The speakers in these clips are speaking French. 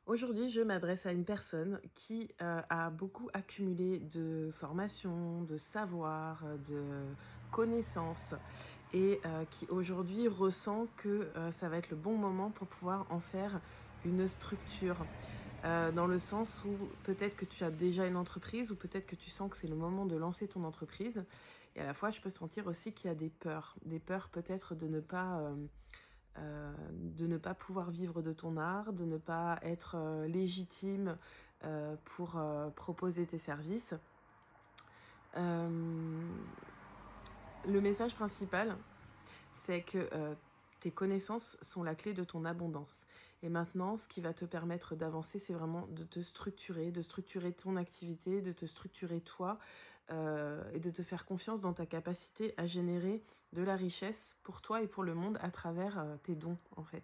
Aujourd'hui, je m'adresse à une personne qui a beaucoup accumulé de formations, de savoir, de connaissances et qui aujourd'hui ressent que ça va être le bon moment pour pouvoir en faire une structure. Dans le sens où peut-être que tu as déjà une entreprise ou peut-être que tu sens que c'est le moment de lancer ton entreprise. Et à la fois, je peux sentir aussi qu'il y a des peurs peut-être de ne pas pouvoir vivre de ton art, de ne pas être légitime pour proposer tes services. Euh, le message principal, c'est que tes connaissances sont la clé de ton abondance. Et maintenant, ce qui va te permettre d'avancer, c'est vraiment de structurer ton activité, de te structurer toi et de te faire confiance dans ta capacité à générer de la richesse pour toi et pour le monde à travers tes dons, en fait.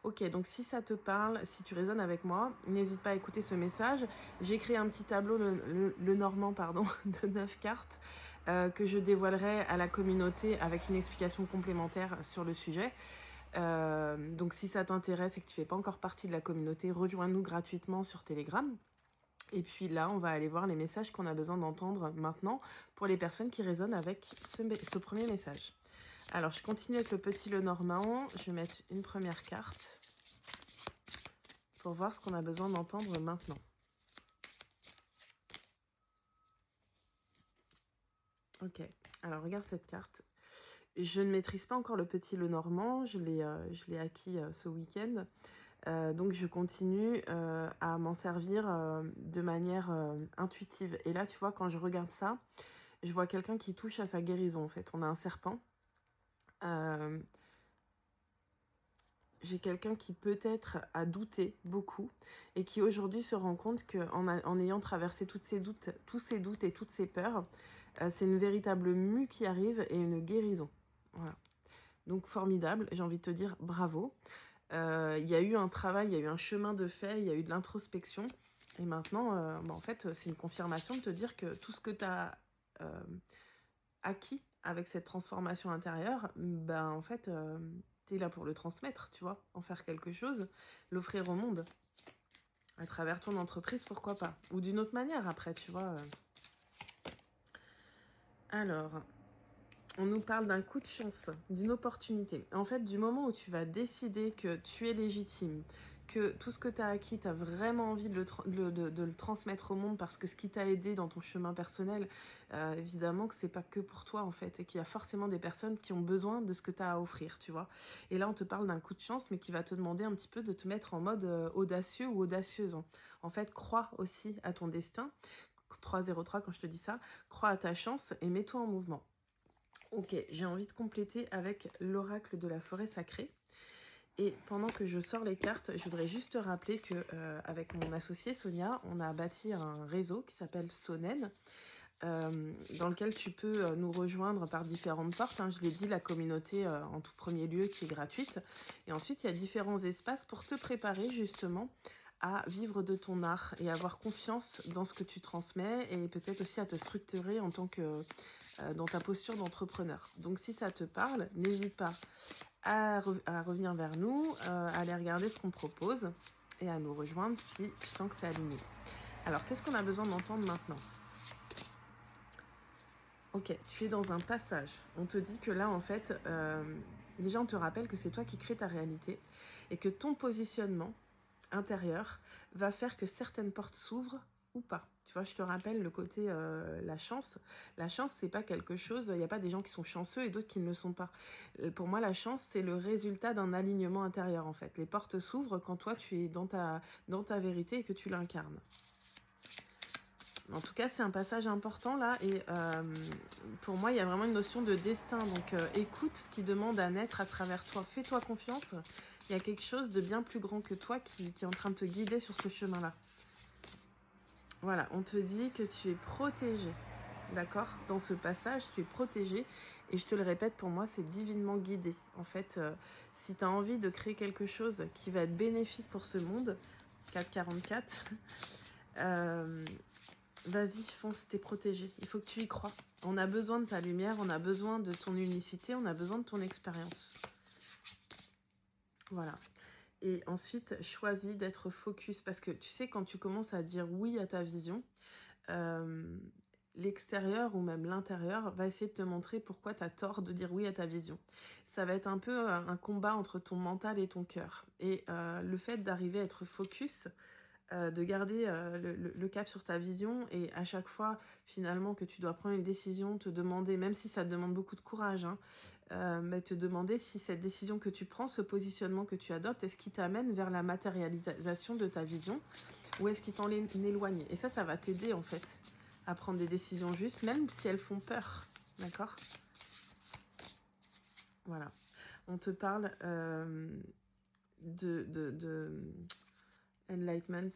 Ok, donc si ça te parle, si tu résonnes avec moi, n'hésite pas à écouter ce message. J'ai créé un petit tableau, le Normand, pardon, de 9 cartes que je dévoilerai à la communauté avec une explication complémentaire sur le sujet. Donc si ça t'intéresse et que tu fais pas encore partie de la communauté, rejoins-nous gratuitement sur Telegram. Et puis là, on va aller voir les messages qu'on a besoin d'entendre maintenant pour les personnes qui résonnent avec ce premier message. Alors, je continue avec le petit Lenormand. Je vais mettre une première carte pour voir ce qu'on a besoin d'entendre maintenant. Ok, alors regarde cette carte. Je ne maîtrise pas encore le petit Lenormand, je l'ai acquis ce week-end. Donc je continue à m'en servir de manière intuitive. Et là, tu vois, quand je regarde ça, je vois quelqu'un qui touche à sa guérison, en fait. On a un serpent. J'ai quelqu'un qui peut-être a douté beaucoup et qui aujourd'hui se rend compte qu'en ayant traversé tous ces doutes et toutes ces peurs, c'est une véritable mue qui arrive et une guérison. Voilà. Donc formidable, j'ai envie de te dire bravo. Il y a eu un travail, il y a eu un chemin de fait, il y a eu de l'introspection. Et maintenant, en fait, c'est une confirmation de te dire que tout ce que tu as acquis avec cette transformation intérieure, en fait, tu es là pour le transmettre, tu vois, en faire quelque chose, l'offrir au monde. À travers ton entreprise, pourquoi pas. Ou d'une autre manière après, tu vois. Alors, on nous parle d'un coup de chance, d'une opportunité. En fait, du moment où tu vas décider que tu es légitime, que tout ce que tu as acquis, tu as vraiment envie de le transmettre au monde parce que ce qui t'a aidé dans ton chemin personnel, évidemment que c'est pas que pour toi en fait, et qu'il y a forcément des personnes qui ont besoin de ce que tu as à offrir, tu vois. Et là, on te parle d'un coup de chance, mais qui va te demander un petit peu de te mettre en mode audacieux ou audacieuse. En fait, crois aussi à ton destin. 303 quand je te dis ça, crois à ta chance et mets-toi en mouvement. Ok, j'ai envie de compléter avec l'oracle de la forêt sacrée. Et pendant que je sors les cartes, je voudrais juste te rappeler que avec mon associée Sonia, on a bâti un réseau qui s'appelle Sonen, dans lequel tu peux nous rejoindre par différentes portes. Je l'ai dit, la communauté en tout premier lieu qui est gratuite. Et ensuite, il y a différents espaces pour te préparer justement à vivre de ton art et avoir confiance dans ce que tu transmets et peut-être aussi à te structurer en tant que dans ta posture d'entrepreneur. Donc si ça te parle, n'hésite pas à revenir vers nous, à aller regarder ce qu'on propose et à nous rejoindre si tu sens que c'est aligné. Alors qu'est-ce qu'on a besoin d'entendre maintenant ? Ok, tu es dans un passage. On te dit que là, en fait, déjà on te rappelle que c'est toi qui crée ta réalité et que ton positionnement intérieur va faire que certaines portes s'ouvrent ou pas. Tu vois, je te rappelle le côté la chance. La chance, c'est pas quelque chose, il n'y a pas des gens qui sont chanceux et d'autres qui ne le sont pas. Pour moi, la chance, c'est le résultat d'un alignement intérieur, en fait. Les portes s'ouvrent quand toi, tu es dans ta vérité et que tu l'incarnes. En tout cas, c'est un passage important là et pour moi, il y a vraiment une notion de destin. Donc, écoute ce qui demande à naître à travers toi. Fais-toi confiance. Il y a quelque chose de bien plus grand que toi qui est en train de te guider sur ce chemin-là. Voilà, on te dit que tu es protégé. D'accord ? Dans ce passage, tu es protégé. Et je te le répète, pour moi, c'est divinement guidé. En fait, si tu as envie de créer quelque chose qui va être bénéfique pour ce monde, 444, vas-y, fonce, t'es protégé. Il faut que tu y crois. On a besoin de ta lumière, on a besoin de ton unicité, on a besoin de ton expérience. Voilà. Et ensuite, choisis d'être focus. Parce que tu sais, quand tu commences à dire oui à ta vision, euh, l'extérieur ou même l'intérieur va essayer de te montrer pourquoi tu as tort de dire oui à ta vision. Ça va être un peu un combat entre ton mental et ton cœur. Et le fait d'arriver à être focus, de garder le cap sur ta vision, et à chaque fois finalement que tu dois prendre une décision, te demander, même si ça te demande beaucoup de courage, hein, mais te demander si cette décision que tu prends, ce positionnement que tu adoptes, est-ce qui t'amène vers la matérialisation de ta vision ou est-ce qu'il t'en éloigne. Et ça va t'aider en fait à prendre des décisions justes, même si elles font peur, d'accord? Voilà. On te parle de enlightenment,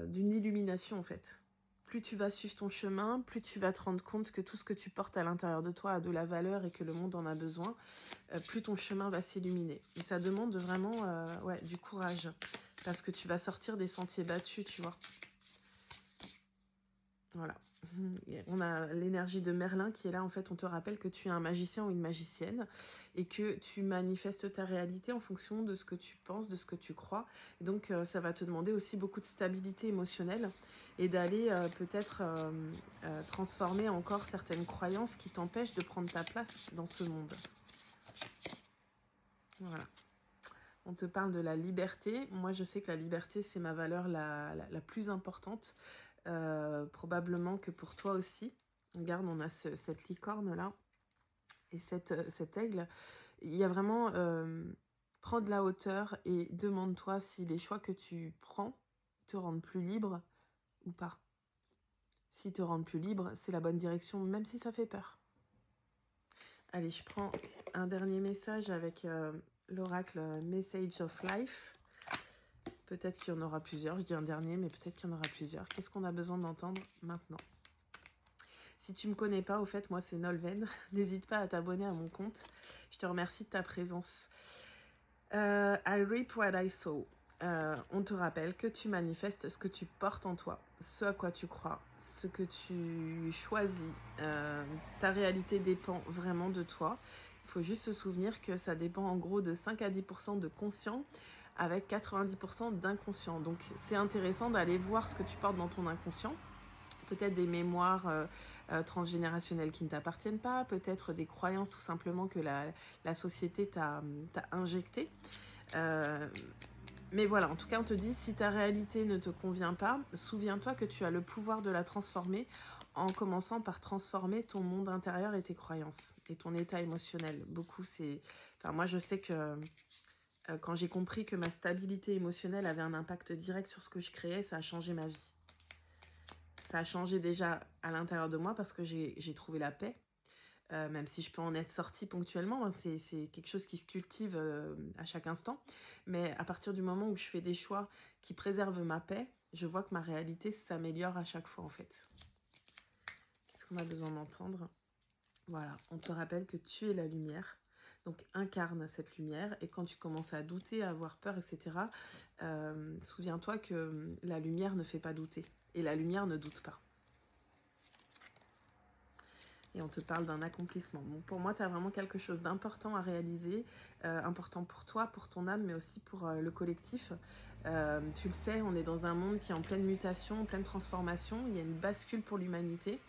d'une illumination en fait. Plus tu vas suivre ton chemin, plus tu vas te rendre compte que tout ce que tu portes à l'intérieur de toi a de la valeur et que le monde en a besoin, plus ton chemin va s'illuminer. Et ça demande vraiment ouais, du courage, parce que tu vas sortir des sentiers battus, tu vois. Voilà. On a l'énergie de Merlin qui est là. En fait, on te rappelle que tu es un magicien ou une magicienne et que tu manifestes ta réalité en fonction de ce que tu penses, de ce que tu crois. Et donc, ça va te demander aussi beaucoup de stabilité émotionnelle et d'aller peut-être transformer encore certaines croyances qui t'empêchent de prendre ta place dans ce monde. Voilà. On te parle de la liberté. Moi, je sais que la liberté, c'est ma valeur la plus importante. Probablement que pour toi aussi. Regarde, on a cette licorne là et cet aigle. Il y a vraiment prends de la hauteur et demande-toi si les choix que tu prends te rendent plus libre ou pas. S'ils te rendent plus libre, c'est la bonne direction, même si ça fait peur. Allez, je prends un dernier message avec l'oracle Message of Life. Peut-être qu'il y en aura plusieurs, je dis un dernier, mais peut-être qu'il y en aura plusieurs. Qu'est-ce qu'on a besoin d'entendre maintenant? Si tu ne me connais pas, au fait, moi c'est Nolwenn. N'hésite pas à t'abonner à mon compte. Je te remercie de ta présence. I reap what I sow. On te rappelle que tu manifestes ce que tu portes en toi, ce à quoi tu crois, ce que tu choisis. Ta réalité dépend vraiment de toi. Il faut juste se souvenir que ça dépend en gros de 5 à 10% de conscient avec 90% d'inconscient. Donc c'est intéressant d'aller voir ce que tu portes dans ton inconscient. Peut-être des mémoires transgénérationnelles qui ne t'appartiennent pas, peut-être des croyances tout simplement que la société t'a injectées. Mais voilà, en tout cas, on te dit, si ta réalité ne te convient pas, souviens-toi que tu as le pouvoir de la transformer en commençant par transformer ton monde intérieur et tes croyances et ton état émotionnel. Beaucoup, c'est... Enfin, moi, je sais que quand j'ai compris que ma stabilité émotionnelle avait un impact direct sur ce que je créais, ça a changé ma vie. Ça a changé déjà à l'intérieur de moi parce que j'ai trouvé la paix. Même si je peux en être sortie ponctuellement, hein, c'est quelque chose qui se cultive à chaque instant. Mais à partir du moment où je fais des choix qui préservent ma paix, je vois que ma réalité s'améliore à chaque fois en fait. Qu'est-ce qu'on a besoin d'entendre? Voilà, on te rappelle que tu es la lumière. Donc incarne cette lumière, et quand tu commences à douter, à avoir peur, etc., souviens-toi que la lumière ne fait pas douter. Et la lumière ne doute pas. Et on te parle d'un accomplissement. Bon, pour moi, tu as vraiment quelque chose d'important à réaliser, important pour toi, pour ton âme, mais aussi pour le collectif. Tu le sais, on est dans un monde qui est en pleine mutation, en pleine transformation. Il y a une bascule pour l'humanité.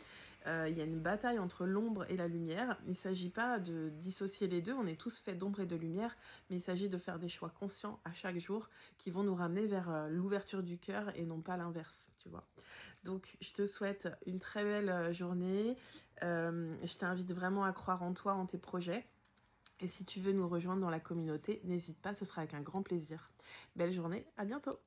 Il y a une bataille entre l'ombre et la lumière. Il ne s'agit pas de dissocier les deux, on est tous faits d'ombre et de lumière, mais il s'agit de faire des choix conscients à chaque jour qui vont nous ramener vers l'ouverture du cœur et non pas l'inverse, tu vois. Donc, je te souhaite une très belle journée. Je t'invite vraiment à croire en toi, en tes projets. Et si tu veux nous rejoindre dans la communauté, n'hésite pas, ce sera avec un grand plaisir. Belle journée, à bientôt!